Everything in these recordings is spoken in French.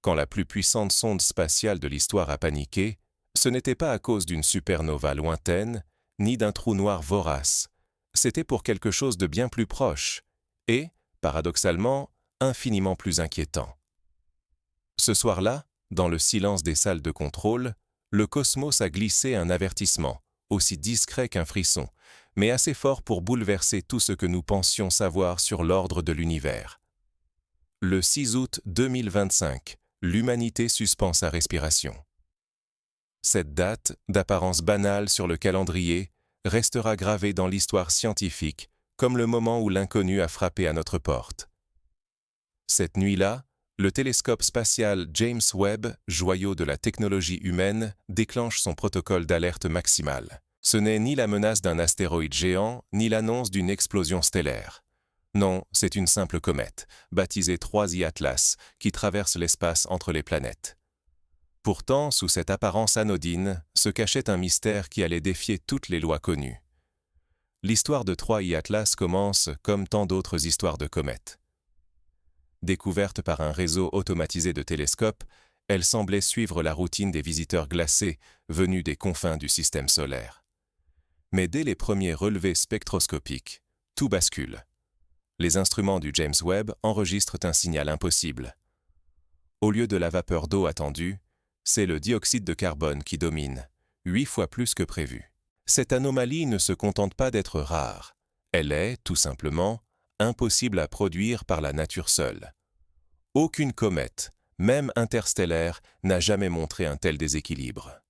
Quand la plus puissante sonde spatiale de l'histoire a paniqué, ce n'était pas à cause d'une supernova lointaine, ni d'un trou noir vorace. C'était pour quelque chose de bien plus proche et, paradoxalement, infiniment plus inquiétant. Ce soir-là, dans le silence des salles de contrôle, le cosmos a glissé un avertissement, aussi discret qu'un frisson, mais assez fort pour bouleverser tout ce que nous pensions savoir sur l'ordre de l'univers. Le 6 août 2025, l'humanité suspend sa respiration. Cette date, d'apparence banale sur le calendrier, restera gravée dans l'histoire scientifique comme le moment où l'inconnu a frappé à notre porte. Cette nuit-là, le télescope spatial James Webb, joyau de la technologie humaine, déclenche son protocole d'alerte maximale. Ce n'est ni la menace d'un astéroïde géant, ni l'annonce d'une explosion stellaire. Non, c'est une simple comète, baptisée 3I Atlas, qui traverse l'espace entre les planètes. Pourtant, sous cette apparence anodine, se cachait un mystère qui allait défier toutes les lois connues. L'histoire de 3I Atlas commence comme tant d'autres histoires de comètes. Découverte par un réseau automatisé de télescopes, elle semblait suivre la routine des visiteurs glacés venus des confins du système solaire. Mais dès les premiers relevés spectroscopiques, tout bascule. Les instruments du James Webb enregistrent un signal impossible. Au lieu de la vapeur d'eau attendue, c'est le dioxyde de carbone qui domine, 8 fois plus que prévu. Cette anomalie ne se contente pas d'être rare. Elle est, tout simplement, impossible à produire par la nature seule. Aucune comète, même interstellaire, n'a jamais montré un tel déséquilibre.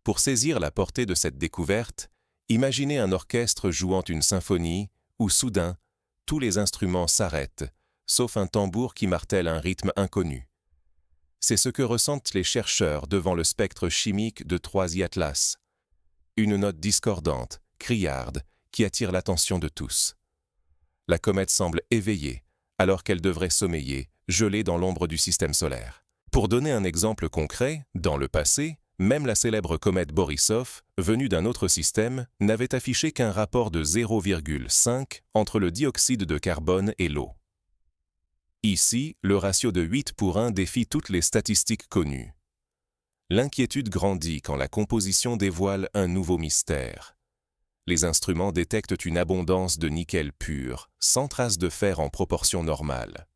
Pour saisir la portée de cette découverte, imaginez un orchestre jouant une symphonie où soudain, tous les instruments s'arrêtent, sauf un tambour qui martèle un rythme inconnu. C'est ce que ressentent les chercheurs devant le spectre chimique de 3I Atlas. Une note discordante, criarde, qui attire l'attention de tous. La comète semble éveillée, alors qu'elle devrait sommeiller, gelée dans l'ombre du système solaire. Pour donner un exemple concret, dans le passé, même la célèbre comète Borisov, venue d'un autre système, n'avait affiché qu'un rapport de 0,5 entre le dioxyde de carbone et l'eau. Ici, le ratio de 8:1 défie toutes les statistiques connues. L'inquiétude grandit quand la composition dévoile un nouveau mystère. Les instruments détectent une abondance de nickel pur, sans trace de fer en proportion normale.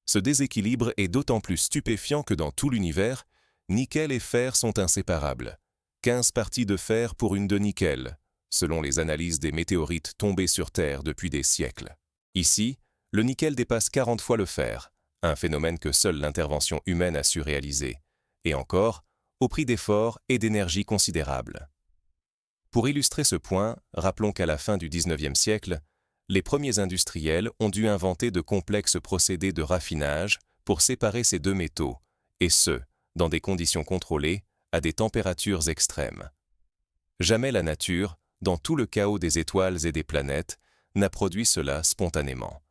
Ce déséquilibre est d'autant plus stupéfiant que dans tout l'univers, nickel et fer sont inséparables. 15 parties de fer pour une de nickel, selon les analyses des météorites tombés sur Terre depuis des siècles. Ici, le nickel dépasse 40 fois le fer, un phénomène que seule l'intervention humaine a su réaliser, et encore, au prix d'efforts et d'énergie considérables. Pour illustrer ce point, rappelons qu'à la fin du XIXe siècle, les premiers industriels ont dû inventer de complexes procédés de raffinage pour séparer ces deux métaux, et ce, dans des conditions contrôlées, à des températures extrêmes. Jamais la nature, dans tout le chaos des étoiles et des planètes, n'a produit cela spontanément.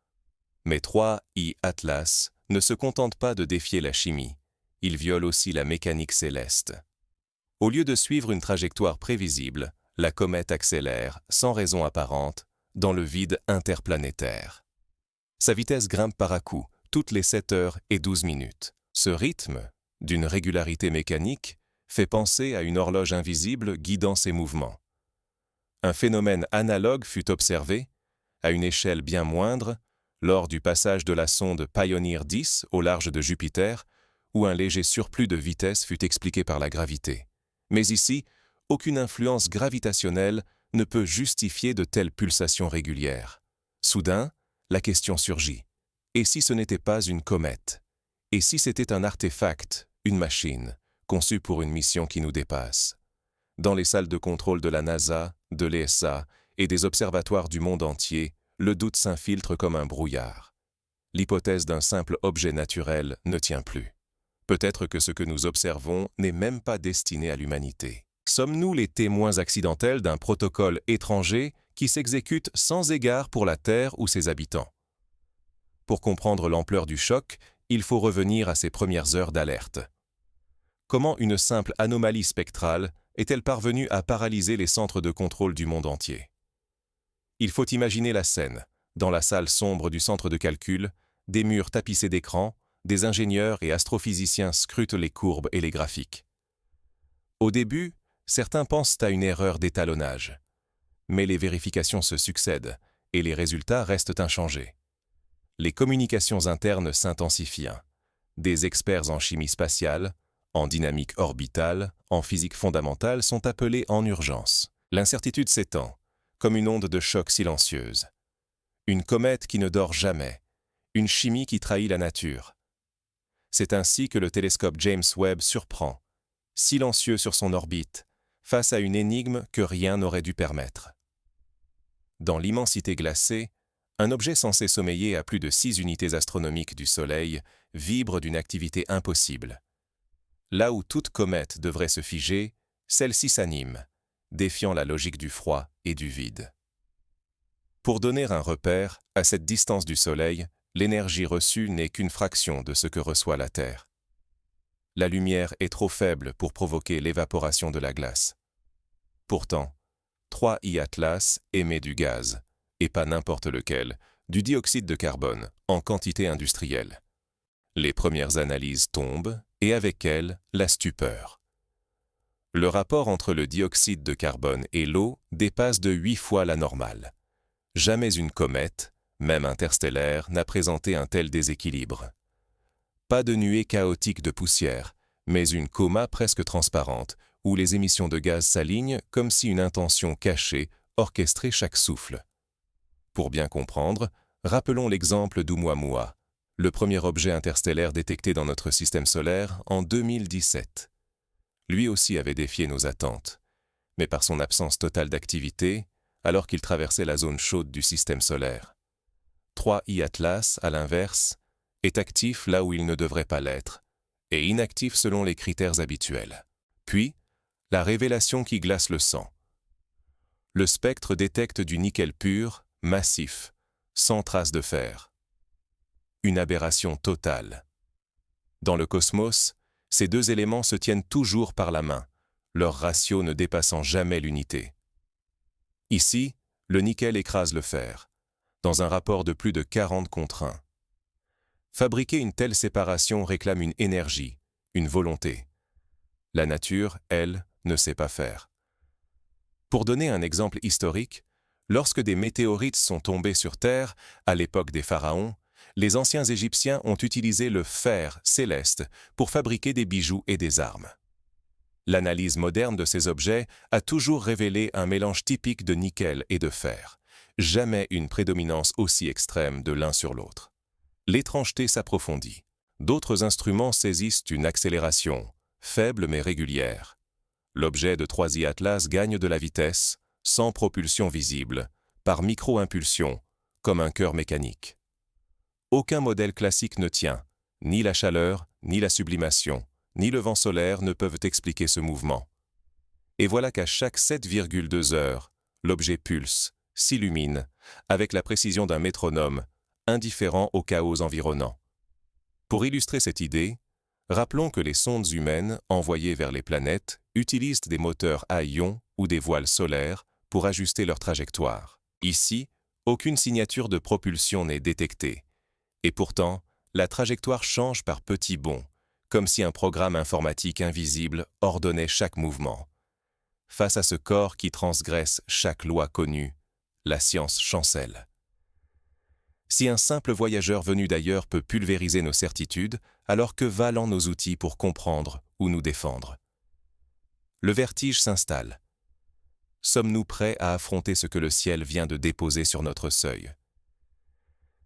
Mais 3I Atlas ne se contente pas de défier la chimie, il viole aussi la mécanique céleste. Au lieu de suivre une trajectoire prévisible, la comète accélère, sans raison apparente, dans le vide interplanétaire. Sa vitesse grimpe par à-coups, toutes les 7 heures et 12 minutes. Ce rythme, d'une régularité mécanique, fait penser à une horloge invisible guidant ses mouvements. Un phénomène analogue fut observé, à une échelle bien moindre, lors du passage de la sonde Pioneer 10 au large de Jupiter, où un léger surplus de vitesse fut expliqué par la gravité. Mais ici, aucune influence gravitationnelle ne peut justifier de telles pulsations régulières. Soudain, la question surgit. Et si ce n'était pas une comète? Et si c'était un artefact, une machine, conçue pour une mission qui nous dépasse? Dans les salles de contrôle de la NASA, de l'ESA et des observatoires du monde entier, le doute s'infiltre comme un brouillard. L'hypothèse d'un simple objet naturel ne tient plus. Peut-être que ce que nous observons n'est même pas destiné à l'humanité. Sommes-nous les témoins accidentels d'un protocole étranger qui s'exécute sans égard pour la Terre ou ses habitants? Pour comprendre l'ampleur du choc, il faut revenir à ses premières heures d'alerte. Comment une simple anomalie spectrale est-elle parvenue à paralyser les centres de contrôle du monde entier? Il faut imaginer la scène, dans la salle sombre du centre de calcul, des murs tapissés d'écrans, des ingénieurs et astrophysiciens scrutent les courbes et les graphiques. Au début, certains pensent à une erreur d'étalonnage. Mais les vérifications se succèdent et les résultats restent inchangés. Les communications internes s'intensifient. Des experts en chimie spatiale, en dynamique orbitale, en physique fondamentale sont appelés en urgence. L'incertitude s'étend, comme une onde de choc silencieuse. Une comète qui ne dort jamais, une chimie qui trahit la nature. C'est ainsi que le télescope James Webb surprend, silencieux sur son orbite, face à une énigme que rien n'aurait dû permettre. Dans l'immensité glacée, un objet censé sommeiller à plus de 6 unités astronomiques du Soleil vibre d'une activité impossible. Là où toute comète devrait se figer, celle-ci s'anime, défiant la logique du froid et du vide. Pour donner un repère, à cette distance du Soleil, l'énergie reçue n'est qu'une fraction de ce que reçoit la Terre. La lumière est trop faible pour provoquer l'évaporation de la glace. Pourtant, 3I Atlas émet du gaz, et pas n'importe lequel, du dioxyde de carbone, en quantité industrielle. Les premières analyses tombent, et avec elles, la stupeur. Le rapport entre le dioxyde de carbone et l'eau dépasse de 8 fois la normale. Jamais une comète, même interstellaire, n'a présenté un tel déséquilibre. Pas de nuée chaotique de poussière, mais une coma presque transparente, où les émissions de gaz s'alignent comme si une intention cachée orchestrait chaque souffle. Pour bien comprendre, rappelons l'exemple d'Oumuamua, le premier objet interstellaire détecté dans notre système solaire en 2017. Lui aussi avait défié nos attentes, mais par son absence totale d'activité, alors qu'il traversait la zone chaude du système solaire. 3I Atlas, à l'inverse, est actif là où il ne devrait pas l'être, et inactif selon les critères habituels. Puis, la révélation qui glace le sang. Le spectre détecte du nickel pur, massif, sans trace de fer. Une aberration totale. Dans le cosmos, ces deux éléments se tiennent toujours par la main, leur ratio ne dépassant jamais l'unité. Ici, le nickel écrase le fer, dans un rapport de plus de 40 contre 1. Fabriquer une telle séparation réclame une énergie, une volonté. La nature, elle, ne sait pas faire. Pour donner un exemple historique, lorsque des météorites sont tombés sur Terre, à l'époque des pharaons, les anciens Égyptiens ont utilisé le fer céleste pour fabriquer des bijoux et des armes. L'analyse moderne de ces objets a toujours révélé un mélange typique de nickel et de fer, jamais une prédominance aussi extrême de l'un sur l'autre. L'étrangeté s'approfondit. D'autres instruments saisissent une accélération, faible mais régulière. L'objet de 3I Atlas gagne de la vitesse, sans propulsion visible, par micro-impulsion, comme un cœur mécanique. Aucun modèle classique ne tient, ni la chaleur, ni la sublimation, ni le vent solaire ne peuvent expliquer ce mouvement. Et voilà qu'à chaque 7,2 heures, l'objet pulse, s'illumine, avec la précision d'un métronome, indifférent au chaos environnant. Pour illustrer cette idée, rappelons que les sondes humaines envoyées vers les planètes utilisent des moteurs à ions ou des voiles solaires pour ajuster leur trajectoire. Ici, aucune signature de propulsion n'est détectée. Et pourtant, la trajectoire change par petits bonds, comme si un programme informatique invisible ordonnait chaque mouvement. Face à ce corps qui transgresse chaque loi connue, la science chancelle. Si un simple voyageur venu d'ailleurs peut pulvériser nos certitudes, alors que valent nos outils pour comprendre ou nous défendre? Le vertige s'installe. Sommes-nous prêts à affronter ce que le ciel vient de déposer sur notre seuil?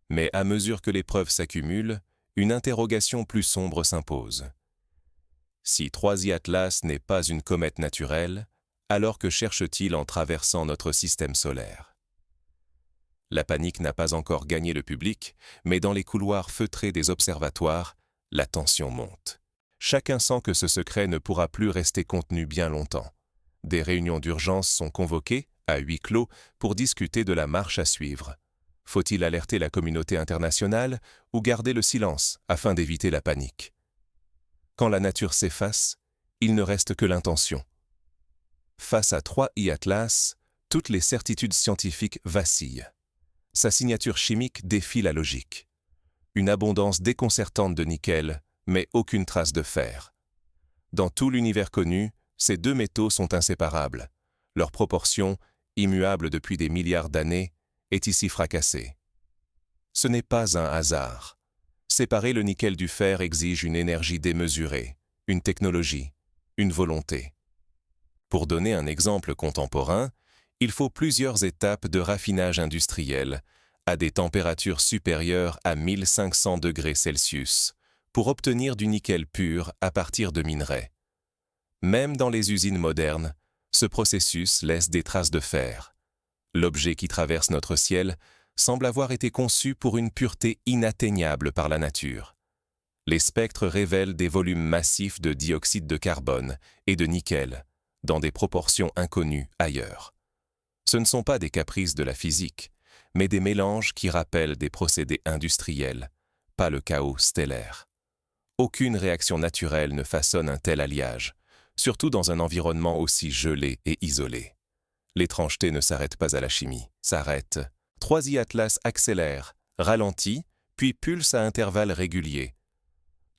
Mais à mesure que les preuves s'accumulent, une interrogation plus sombre s'impose. Si 3I Atlas n'est pas une comète naturelle, alors que cherche-t-il en traversant notre système solaire? La panique n'a pas encore gagné le public, mais dans les couloirs feutrés des observatoires, la tension monte. Chacun sent que ce secret ne pourra plus rester contenu bien longtemps. Des réunions d'urgence sont convoquées, à huis clos, pour discuter de la marche à suivre. Faut-il alerter la communauté internationale ou garder le silence afin d'éviter la panique? Quand la nature s'efface, il ne reste que l'intention. Face à 3I Atlas, toutes les certitudes scientifiques vacillent. Sa signature chimique défie la logique. une abondance déconcertante de nickel, mais aucune trace de fer. Dans tout l'univers connu, ces deux métaux sont inséparables. Leur proportion, immuable depuis des milliards d'années, est ici fracassée. Ce n'est pas un hasard. Séparer le nickel du fer exige une énergie démesurée, une technologie, une volonté. Pour donner un exemple contemporain, il faut plusieurs étapes de raffinage industriel à des températures supérieures à 1500 degrés Celsius pour obtenir du nickel pur à partir de minerais. Même dans les usines modernes, ce processus laisse des traces de fer. L'objet qui traverse notre ciel semble avoir été conçu pour une pureté inatteignable par la nature. Les spectres révèlent des volumes massifs de dioxyde de carbone et de nickel, dans des proportions inconnues ailleurs. Ce ne sont pas des caprices de la physique, mais des mélanges qui rappellent des procédés industriels, pas le chaos stellaire. Aucune réaction naturelle ne façonne un tel alliage, surtout dans un environnement aussi gelé et isolé. L'étrangeté ne s'arrête pas à la chimie, s'arrête. 3i Atlas accélère, ralentit, puis pulse à intervalles réguliers.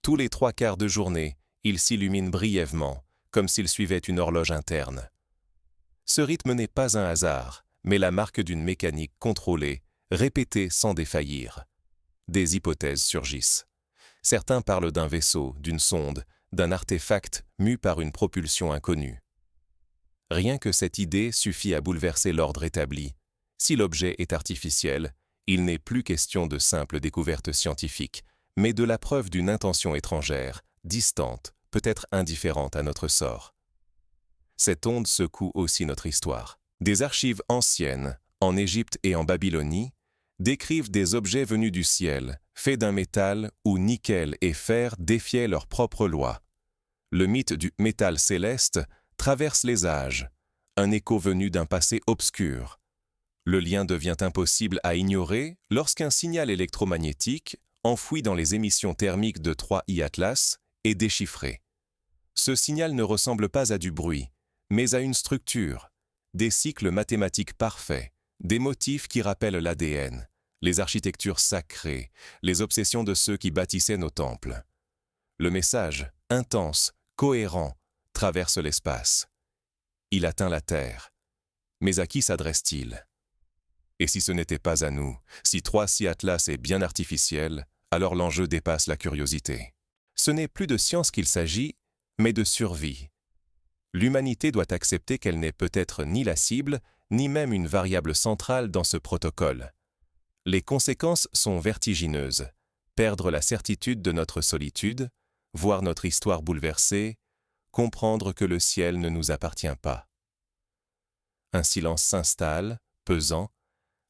Tous les 3/4 de journée, il s'illumine brièvement, comme s'il suivait une horloge interne. Ce rythme n'est pas un hasard, mais la marque d'une mécanique contrôlée, répétée sans défaillir. Des hypothèses surgissent. Certains parlent d'un vaisseau, d'une sonde, d'un artefact mu par une propulsion inconnue. Rien que cette idée suffit à bouleverser l'ordre établi. Si l'objet est artificiel, il n'est plus question de simple découverte scientifique, mais de la preuve d'une intention étrangère, distante, peut-être indifférente à notre sort. Cette onde secoue aussi notre histoire. Des archives anciennes, en Égypte et en Babylonie, décrivent des objets venus du ciel, faits d'un métal où nickel et fer défiaient leurs propres lois. Le mythe du métal céleste traverse les âges, un écho venu d'un passé obscur. Le lien devient impossible à ignorer lorsqu'un signal électromagnétique, enfoui dans les émissions thermiques de 3i Atlas, est déchiffré. Ce signal ne ressemble pas à du bruit, mais à une structure, des cycles mathématiques parfaits, des motifs qui rappellent l'ADN, les architectures sacrées, les obsessions de ceux qui bâtissaient nos temples. Le message, intense, cohérent, traverse l'espace. Il atteint la Terre. Mais à qui s'adresse-t-il ? Et si ce n'était pas à nous, si 3i Atlas est bien artificiel, alors l'enjeu dépasse la curiosité. Ce n'est plus de science qu'il s'agit, mais de survie. L'humanité doit accepter qu'elle n'est peut-être ni la cible, ni même une variable centrale dans ce protocole. Les conséquences sont vertigineuses. Perdre la certitude de notre solitude, voir notre histoire bouleversée, comprendre que le ciel ne nous appartient pas. Un silence s'installe, pesant,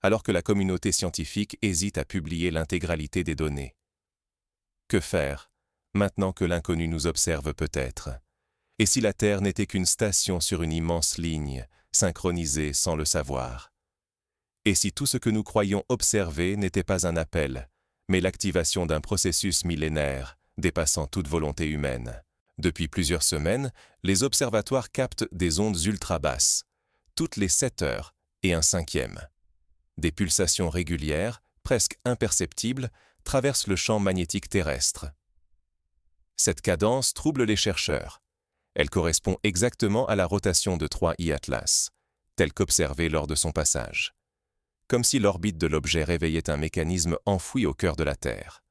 alors que la communauté scientifique hésite à publier l'intégralité des données. Que faire, maintenant que l'inconnu nous observe peut-être ? Et si la Terre n'était qu'une station sur une immense ligne, synchronisée sans le savoir ? Et si tout ce que nous croyons observer n'était pas un appel, mais l'activation d'un processus millénaire, dépassant toute volonté humaine ? Depuis plusieurs semaines, les observatoires captent des ondes ultra-basses, toutes les 7 heures et un cinquième. Des pulsations régulières, presque imperceptibles, traversent le champ magnétique terrestre. Cette cadence trouble les chercheurs. Elle correspond exactement à la rotation de 3i Atlas, telle qu'observée lors de son passage. Comme si l'orbite de l'objet réveillait un mécanisme enfoui au cœur de la Terre.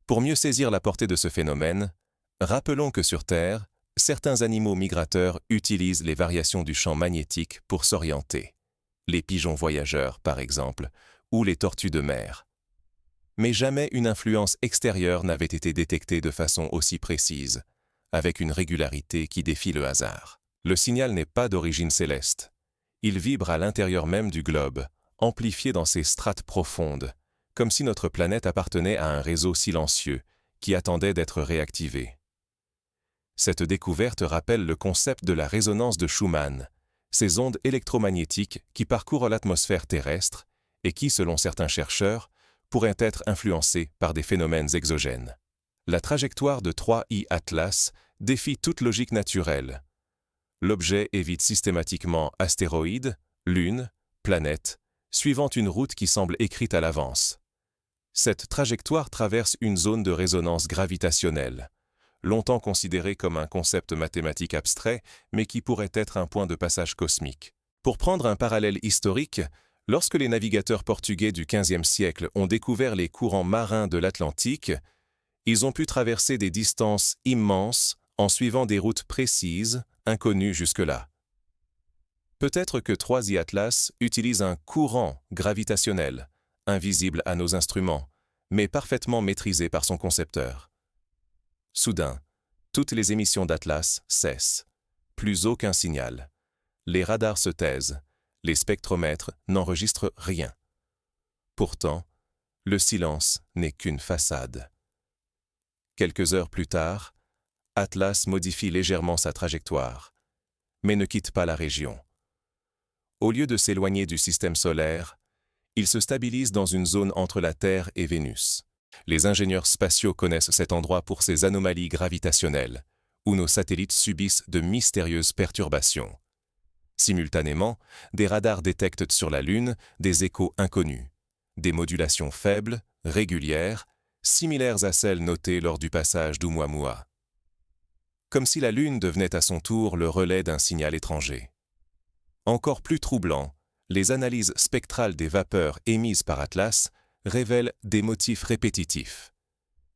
Pour mieux saisir la portée de ce phénomène, rappelons que sur Terre, certains animaux migrateurs utilisent les variations du champ magnétique pour s'orienter. Les pigeons voyageurs, par exemple, ou les tortues de mer. Mais jamais une influence extérieure n'avait été détectée de façon aussi précise, avec une régularité qui défie le hasard. Le signal n'est pas d'origine céleste. Il vibre à l'intérieur même du globe, amplifié dans ses strates profondes, comme si notre planète appartenait à un réseau silencieux qui attendait d'être réactivé. Cette découverte rappelle le concept de la résonance de Schumann, ces ondes électromagnétiques qui parcourent l'atmosphère terrestre et qui, selon certains chercheurs, pourraient être influencées par des phénomènes exogènes. La trajectoire de 3i Atlas défie toute logique naturelle. L'objet évite systématiquement astéroïdes, lunes, planètes, suivant une route qui semble écrite à l'avance. Cette trajectoire traverse une zone de résonance gravitationnelle, longtemps considérée comme un concept mathématique abstrait, mais qui pourrait être un point de passage cosmique. Pour prendre un parallèle historique, lorsque les navigateurs portugais du XVe siècle ont découvert les courants marins de l'Atlantique, ils ont pu traverser des distances immenses en suivant des routes précises, inconnues jusque-là. Peut-être que 3i Atlas utilise un courant gravitationnel, invisible à nos instruments, mais parfaitement maîtrisé par son concepteur. Soudain, toutes les émissions d'Atlas cessent. Plus aucun signal. Les radars se taisent. Les spectromètres n'enregistrent rien. Pourtant, le silence n'est qu'une façade. Quelques heures plus tard, Atlas modifie légèrement sa trajectoire, mais ne quitte pas la région. Au lieu de s'éloigner du système solaire, il se stabilise dans une zone entre la Terre et Vénus. Les ingénieurs spatiaux connaissent cet endroit pour ses anomalies gravitationnelles, où nos satellites subissent de mystérieuses perturbations. Simultanément, des radars détectent sur la Lune des échos inconnus, des modulations faibles, régulières, similaires à celles notées lors du passage d'Oumuamua. Comme si la Lune devenait à son tour le relais d'un signal étranger. Encore plus troublant, les analyses spectrales des vapeurs émises par Atlas révèlent des motifs répétitifs.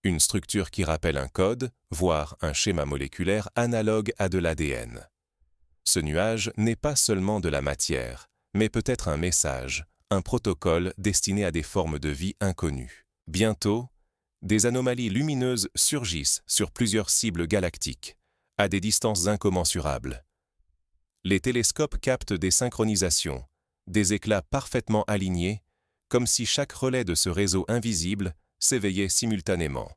Une structure qui rappelle un code, voire un schéma moléculaire analogue à de l'ADN. Ce nuage n'est pas seulement de la matière, mais peut-être un message, un protocole destiné à des formes de vie inconnues. Bientôt, des anomalies lumineuses surgissent sur plusieurs cibles galactiques, à des distances incommensurables. Les télescopes captent des synchronisations, des éclats parfaitement alignés, comme si chaque relais de ce réseau invisible s'éveillait simultanément.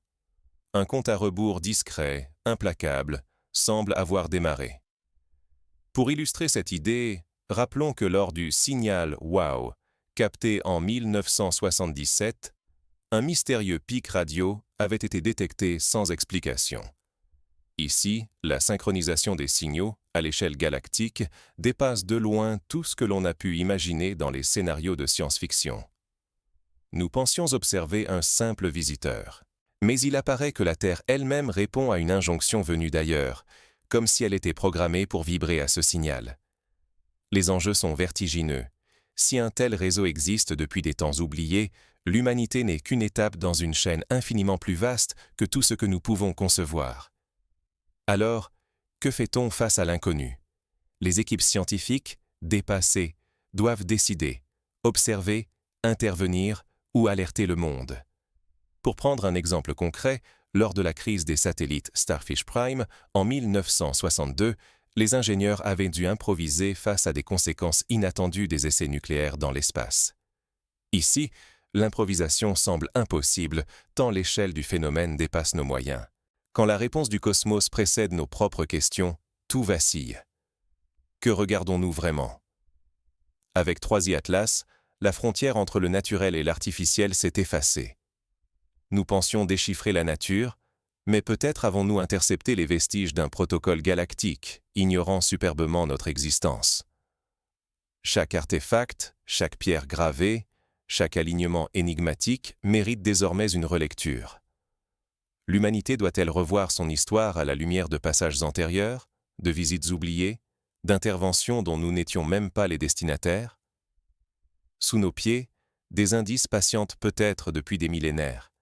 Un compte à rebours discret, implacable, semble avoir démarré. Pour illustrer cette idée, rappelons que lors du signal WOW, capté en 1977, un mystérieux pic radio avait été détecté sans explication. Ici, la synchronisation des signaux, à l'échelle galactique, dépasse de loin tout ce que l'on a pu imaginer dans les scénarios de science-fiction. Nous pensions observer un simple visiteur. Mais il apparaît que la Terre elle-même répond à une injonction venue d'ailleurs, comme si elle était programmée pour vibrer à ce signal. Les enjeux sont vertigineux. Si un tel réseau existe depuis des temps oubliés, l'humanité n'est qu'une étape dans une chaîne infiniment plus vaste que tout ce que nous pouvons concevoir. Alors, que fait-on face à l'inconnu? Les équipes scientifiques, dépassées, doivent décider, observer, intervenir ou alerter le monde. Pour prendre un exemple concret, lors de la crise des satellites Starfish Prime, en 1962, les ingénieurs avaient dû improviser face à des conséquences inattendues des essais nucléaires dans l'espace. Ici, l'improvisation semble impossible, tant l'échelle du phénomène dépasse nos moyens. Quand la réponse du cosmos précède nos propres questions, tout vacille. Que regardons-nous vraiment? Avec 3i Atlas, la frontière entre le naturel et l'artificiel s'est effacée. Nous pensions déchiffrer la nature, mais peut-être avons-nous intercepté les vestiges d'un protocole galactique, ignorant superbement notre existence. Chaque artefact, chaque pierre gravée, chaque alignement énigmatique mérite désormais une relecture. L'humanité doit-elle revoir son histoire à la lumière de passages antérieurs, de visites oubliées, d'interventions dont nous n'étions même pas les destinataires? Sous nos pieds, des indices patientent peut-être depuis des millénaires,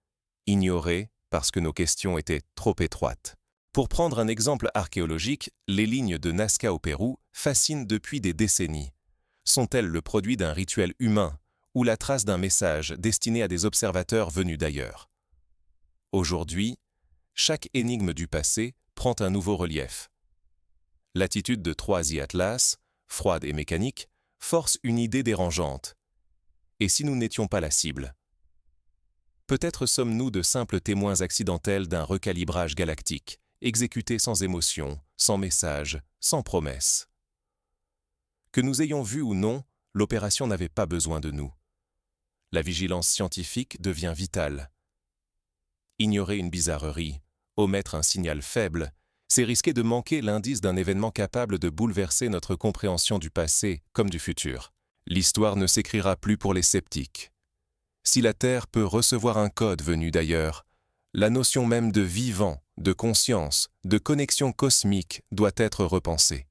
ignorés parce que nos questions étaient trop étroites. Pour prendre un exemple archéologique, les lignes de Nazca au Pérou fascinent depuis des décennies. Sont-elles le produit d'un rituel humain ou la trace d'un message destiné à des observateurs venus d'ailleurs? Aujourd'hui, chaque énigme du passé prend un nouveau relief. L'attitude de 3i Atlas, froide et mécanique, force une idée dérangeante. Et si nous n'étions pas la cible? Peut-être sommes-nous de simples témoins accidentels d'un recalibrage galactique, exécuté sans émotion, sans message, sans promesse. Que nous ayons vu ou non, l'opération n'avait pas besoin de nous. La vigilance scientifique devient vitale. Ignorer une bizarrerie, omettre un signal faible, c'est risquer de manquer l'indice d'un événement capable de bouleverser notre compréhension du passé comme du futur. L'histoire ne s'écrira plus pour les sceptiques. Si la Terre peut recevoir un code venu d'ailleurs, la notion même de vivant, de conscience, de connexion cosmique doit être repensée.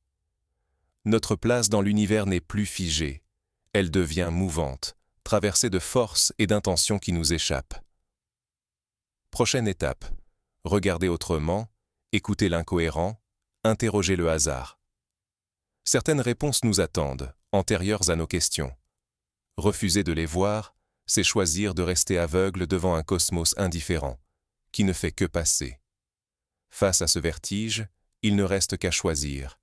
Notre place dans l'univers n'est plus figée, elle devient mouvante, traversée de forces et d'intentions qui nous échappent. Prochaine étape, regarder autrement, écouter l'incohérent, interroger le hasard. Certaines réponses nous attendent, antérieures à nos questions. Refuser de les voir, c'est choisir de rester aveugle devant un cosmos indifférent, qui ne fait que passer. Face à ce vertige, il ne reste qu'à choisir.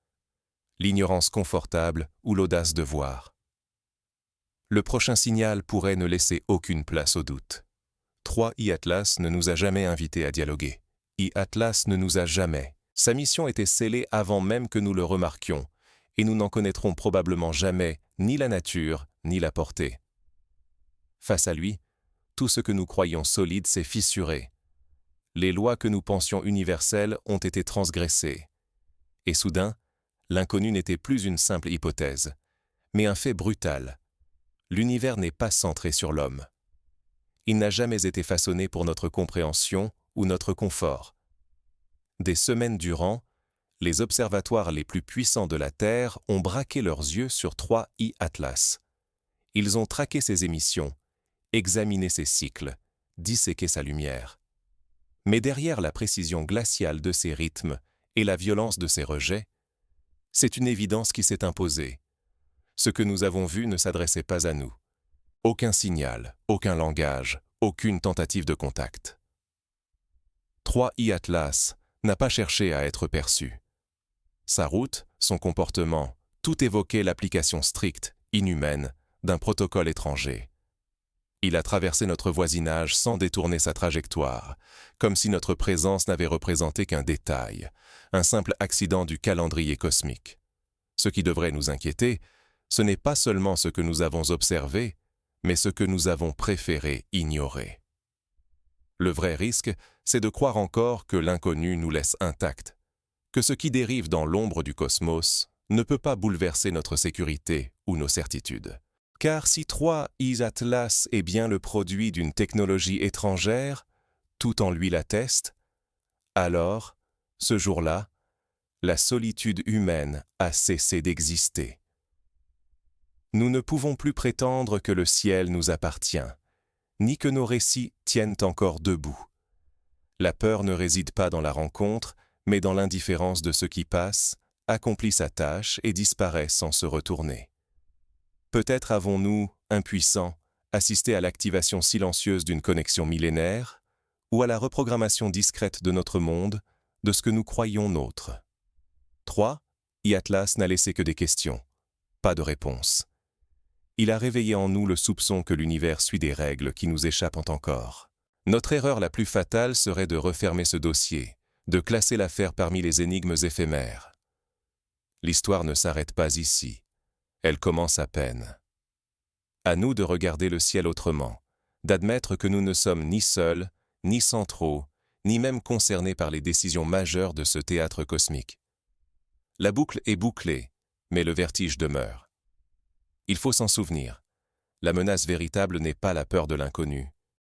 L'ignorance confortable ou l'audace de voir. Le prochain signal pourrait ne laisser aucune place au doute. 3. Atlas ne nous a jamais invités à dialoguer. Atlas ne nous a jamais. Sa mission était scellée avant même que nous le remarquions, et nous n'en connaîtrons probablement jamais ni la nature ni la portée. Face à lui, tout ce que nous croyions solide s'est fissuré. Les lois que nous pensions universelles ont été transgressées. Et soudain, l'inconnu n'était plus une simple hypothèse, mais un fait brutal. L'univers n'est pas centré sur l'homme. Il n'a jamais été façonné pour notre compréhension ou notre confort. Des semaines durant, les observatoires les plus puissants de la Terre ont braqué leurs yeux sur 3I Atlas. Ils ont traqué ses émissions, examiné ses cycles, disséqué sa lumière. Mais derrière la précision glaciale de ses rythmes et la violence de ses rejets, c'est une évidence qui s'est imposée. Ce que nous avons vu ne s'adressait pas à nous. Aucun signal, aucun langage, aucune tentative de contact. 3I Atlas n'a pas cherché à être perçu. Sa route, son comportement, tout évoquait l'application stricte, inhumaine, d'un protocole étranger. Il a traversé notre voisinage sans détourner sa trajectoire, comme si notre présence n'avait représenté qu'un détail, un simple accident du calendrier cosmique. Ce qui devrait nous inquiéter, ce n'est pas seulement ce que nous avons observé, mais ce que nous avons préféré ignorer. Le vrai risque, c'est de croire encore que l'inconnu nous laisse intacts, que ce qui dérive dans l'ombre du cosmos ne peut pas bouleverser notre sécurité ou nos certitudes. Car si 3I Atlas est bien le produit d'une technologie étrangère, tout en lui l'atteste, alors, ce jour-là, la solitude humaine a cessé d'exister. Nous ne pouvons plus prétendre que le ciel nous appartient, ni que nos récits tiennent encore debout. La peur ne réside pas dans la rencontre, mais dans l'indifférence de ceux qui passent, accomplit sa tâche et disparaît sans se retourner. Peut-être avons-nous, impuissants, assisté à l'activation silencieuse d'une connexion millénaire, ou à la reprogrammation discrète de notre monde, de ce que nous croyons nôtre. 3. Atlas n'a laissé que des questions, pas de réponses. Il a réveillé en nous le soupçon que l'univers suit des règles qui nous échappent encore. Notre erreur la plus fatale serait de refermer ce dossier, de classer l'affaire parmi les énigmes éphémères. L'histoire ne s'arrête pas ici. Elle commence à peine. À nous de regarder le ciel autrement, d'admettre que nous ne sommes ni seuls, ni centraux, ni même concernés par les décisions majeures de ce théâtre cosmique. La boucle est bouclée, mais le vertige demeure. Il faut s'en souvenir. La menace véritable n'est pas la peur de l'inconnu,